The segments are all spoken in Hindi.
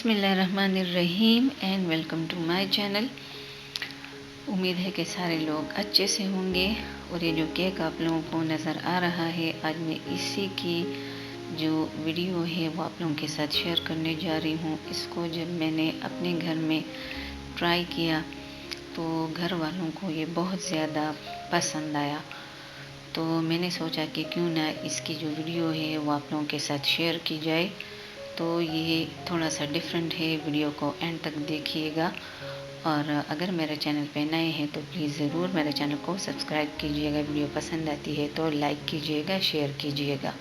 बिस्मिल्लाहिर्रहमानिर्रहीम and welcome to my channel. उम्मीद है कि सारे लोग अच्छे से होंगे। और ये जो केक आप लोगों को नज़र आ रहा है, आज मैं इसी की जो वीडियो है वो आप लोगों के साथ शेयर करने जा रही हूँ। इसको जब मैंने अपने घर में ट्राई किया तो घर वालों को ये बहुत ज़्यादा पसंद आया। तो मैंने सोचा कि क्यों ना इसकी जो वीडियो है वो आप लोगों के साथ शेयर की जाए। तो ये थोड़ा सा डिफरेंट है, वीडियो को एंड तक देखिएगा। और अगर मेरे चैनल पे नए हैं तो प्लीज़ ज़रूर मेरे चैनल को सब्सक्राइब कीजिएगा। वीडियो पसंद आती है तो लाइक कीजिएगा, शेयर कीजिएगा।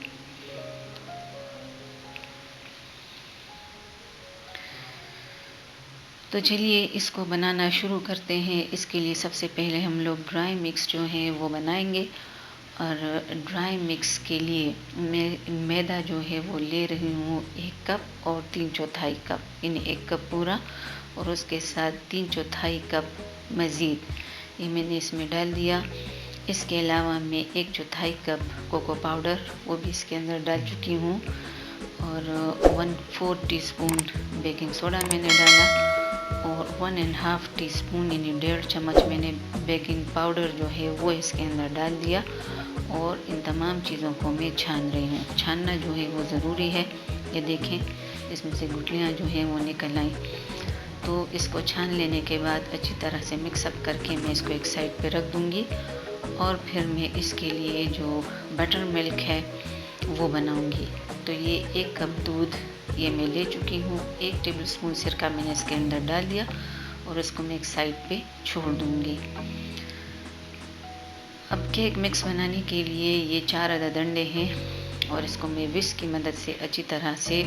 तो चलिए इसको बनाना शुरू करते हैं। इसके लिए सबसे पहले हम लोग ड्राई मिक्स जो है वो बनाएंगे। और ड्राई मिक्स के लिए मैं मैदा जो है वो ले रही हूँ 1 कप और 3/4 कप, यानी 1 कप पूरा और उसके साथ 3/4 कप मज़ीद ये मैंने इसमें डाल दिया। इसके अलावा मैं 1/4 कप कोको पाउडर वो भी इसके अंदर डाल चुकी हूँ। और 1/4 टीस्पून बेकिंग सोडा मैंने डाला और 1.5 टीस्पून यानी 1.5 चम्मच मैंने बेकिंग पाउडर जो है वो इसके अंदर डाल दिया। और इन तमाम चीज़ों को मैं छान रही हूँ। छानना जो है वो ज़रूरी है। ये देखें इसमें से गुठलियाँ जो हैं वो निकल आई। तो इसको छान लेने के बाद अच्छी तरह से मिक्सअप करके मैं इसको एक साइड पे रख दूँगी। और फिर मैं इसके लिए जो बटर मिल्क है वो बनाऊँगी। तो ये 1 कप दूध ये मैं ले चुकी हूँ। 1 टेबलस्पून सिरका मैंने इसके अंदर डाल दिया और इसको मैं एक साइड पे छोड़ दूँगी। अब केक मिक्स बनाने के लिए ये 4 अदद अंडे हैं और इसको मैं विस्क की मदद से अच्छी तरह से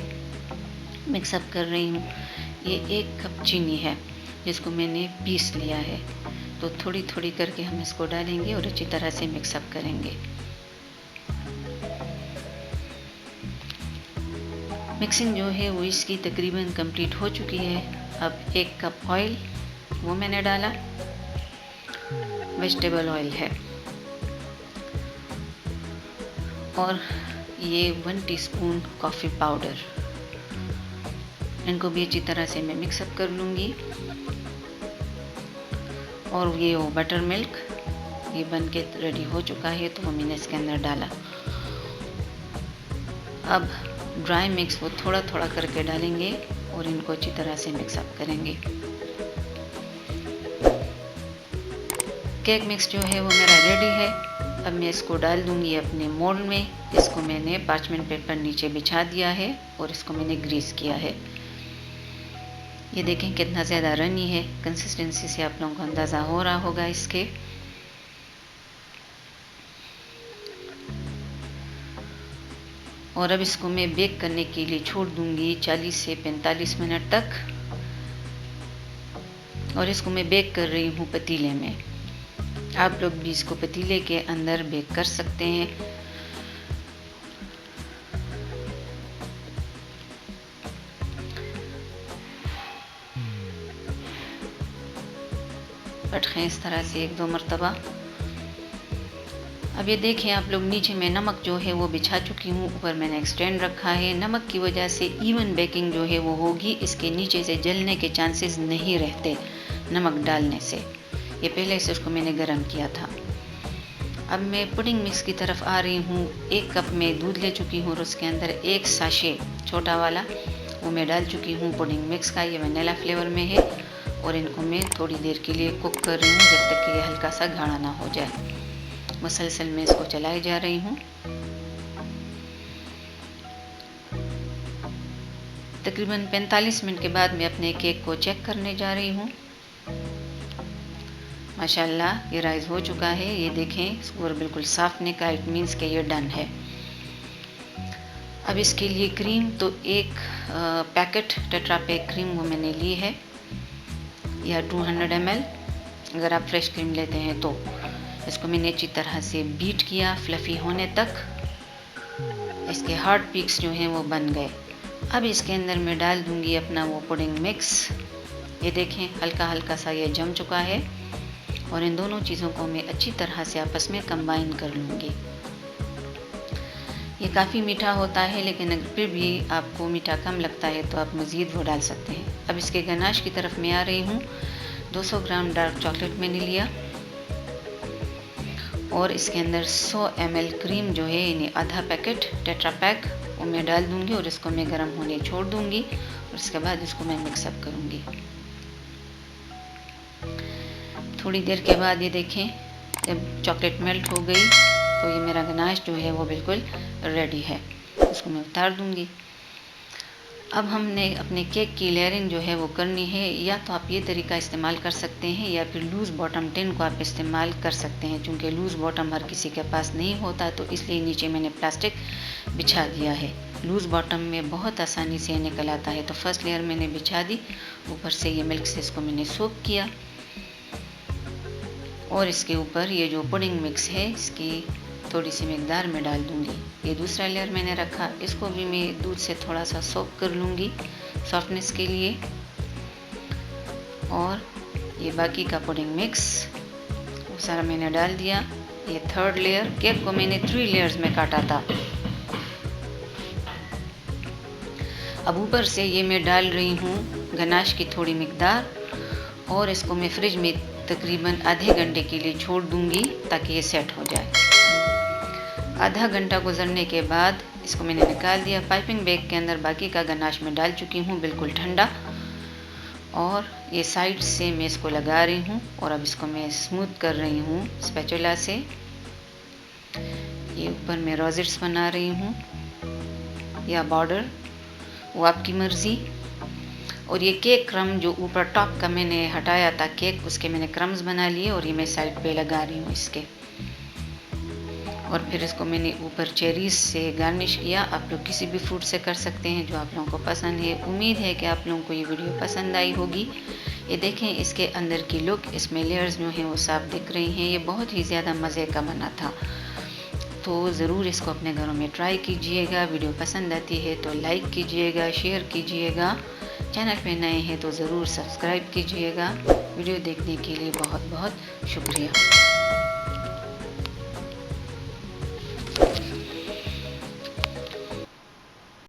मिक्सअप कर रही हूँ। ये 1 कप चीनी है जिसको मैंने पीस लिया है। तो थोड़ी थोड़ी करके हम इसको डालेंगे और अच्छी तरह से मिक्सअप करेंगे। मिक्सिंग जो है वो इसकी तकरीबन कंप्लीट हो चुकी है। अब 1 कप ऑयल वो मैंने डाला, वेजिटेबल ऑयल है। और ये 1 टीस्पून कॉफ़ी पाउडर, इनको भी अच्छी तरह से मैं मिक्सअप कर लूँगी। और ये वो बटर मिल्क ये बन के रेडी हो चुका है तो वो मैंने इसके अंदर डाला। अब ड्राई मिक्स वो थोड़ा थोड़ा करके डालेंगे और इनको अच्छी तरह से मिक्सअप करेंगे। केक मिक्स जो है वो मेरा रेडी है। अब मैं इसको डाल दूंगी अपने मोल्ड में। इसको मैंने पार्चमेंट पेपर नीचे बिछा दिया है और इसको मैंने ग्रीस किया है। ये देखें कितना ज़्यादा रनी है। कंसिस्टेंसी से आप लोगों को अंदाज़ा हो रहा होगा इसके। और अब इसको मैं बेक करने के लिए छोड़ दूंगी 40 से 45 मिनट तक। और इसको मैं बेक कर रही हूँ पतीले में। आप लोग भी इसको पतीले के अंदर बेक कर सकते हैं। पटखें इस तरह से 1-2 मरतबा। अब ये देखें आप लोग, नीचे में नमक जो है वो बिछा चुकी हूँ, ऊपर मैंने एक स्टैंड रखा है। नमक की वजह से इवन बेकिंग जो है वो होगी। इसके नीचे से जलने के चांसेस नहीं रहते नमक डालने से। ये पहले से उसको मैंने गर्म किया था। अब मैं पुडिंग मिक्स की तरफ आ रही हूँ। 1 कप में दूध ले चुकी हूँ और उसके अंदर 1 साशे छोटा वाला वो मैं डाल चुकी हूँ पुडिंग मिक्स का। ये वनीला फ्लेवर में है। और इनको मैं थोड़ी देर के लिए कुक कर रही हूँ जब तक कि ये हल्का सा गाढ़ा ना हो जाए। मुसलसल मैं इसको चलाई जा रही हूँ। तकरीबन 45 मिनट के बाद मैं अपने केक को चेक करने जा रही हूँ। माशाल्लाह ये राइज हो चुका है। ये देखें स्कोर बिल्कुल साफ निकला। इट मीन्स कि ये डन है। अब इसके लिए क्रीम तो 1 पैकेट टेट्रा पैक क्रीम वो मैंने ली है, या 200 ml अगर आप फ्रेश क्रीम लेते हैं तो। इसको मैंने अच्छी तरह से बीट किया फ्लफ़ी होने तक। इसके हार्ड पीक्स जो हैं वो बन गए। अब इसके अंदर मैं डाल दूंगी अपना वो पुडिंग मिक्स। ये देखें हल्का हल्का सा ये जम चुका है। और इन दोनों चीज़ों को मैं अच्छी तरह से आपस में कंबाइन कर लूँगी। ये काफ़ी मीठा होता है, लेकिन अगर फिर भी आपको मीठा कम लगता है तो आप मज़ीद वो डाल सकते हैं। अब इसके गनाश की तरफ मैं आ रही हूँ। 200 ग्राम डार्क चॉकलेट मैंने लिया और इसके अंदर 100 ml क्रीम जो है, यानी आधा पैकेट टेट्रा पैक, वो मैं डाल दूँगी और इसको मैं गर्म होने छोड़ दूँगी और इसके बाद इसको मैं मिक्सअप करूँगी। थोड़ी देर के बाद ये देखें, जब चॉकलेट मेल्ट हो गई तो ये मेरा गनाश जो है वो बिल्कुल रेडी है। इसको मैं उतार दूँगी। अब हमने अपने केक की लेयरिंग जो है वो करनी है। या तो आप ये तरीका इस्तेमाल कर सकते हैं या फिर लूज़ बॉटम टिन को आप इस्तेमाल कर सकते हैं। चूँकि लूज़ बॉटम हर किसी के पास नहीं होता तो इसलिए नीचे मैंने प्लास्टिक बिछा दिया है। लूज़ बॉटम में बहुत आसानी से निकल आता है। तो फर्स्ट लेयर मैंने बिछा दी, ऊपर से ये मिल्क से इसको मैंने सोक किया और इसके ऊपर ये जो पुडिंग मिक्स है इसकी थोड़ी सी मिकदार में डाल दूँगी। ये दूसरा लेयर मैंने रखा, इसको भी मैं दूध से थोड़ा सा सोक कर लूँगी सॉफ्टनेस के लिए। और ये बाकी का पुडिंग मिक्स वो सारा मैंने डाल दिया। ये थर्ड लेयर, केक को मैंने 3 लेयर्स में काटा था। अब ऊपर से ये मैं डाल रही हूँ गनाश की थोड़ी मिकदार और इसको मैं फ्रिज में तकरीबन आधे घंटे के लिए छोड़ दूँगी ताकि ये सेट हो जाए। आधा घंटा गुजरने के बाद इसको मैंने निकाल दिया। पाइपिंग बैग के अंदर बाकी का गनाश में डाल चुकी हूँ, बिल्कुल ठंडा। और ये साइड से मैं इसको लगा रही हूँ और अब इसको मैं स्मूथ कर रही हूँ स्पैचुला से। ये ऊपर मैं रोजेट्स बना रही हूँ या बॉर्डर, वो आपकी मर्ज़ी। और ये केक क्रम जो ऊपर टॉप का मैंने हटाया था केक, उसके मैंने क्रम्स बना लिए और ये मैं साइड पे लगा रही हूँ इसके। और फिर इसको मैंने ऊपर चेरीज से गार्निश किया। आप लोग किसी भी फ्रूट से कर सकते हैं जो आप लोगों को पसंद है। उम्मीद है कि आप लोगों को ये वीडियो पसंद आई होगी। ये देखें इसके अंदर की लुक, इसमें लेयर्स जो हैं वो साफ दिख रही हैं। ये बहुत ही ज़्यादा मज़े का बना था। तो ज़रूर इसको अपने घरों में ट्राई कीजिएगा। वीडियो पसंद आती है तो लाइक कीजिएगा, शेयर कीजिएगा। चैनल पे नए हैं तो ज़रूर सब्सक्राइब कीजिएगा। वीडियो देखने के लिए बहुत बहुत शुक्रिया।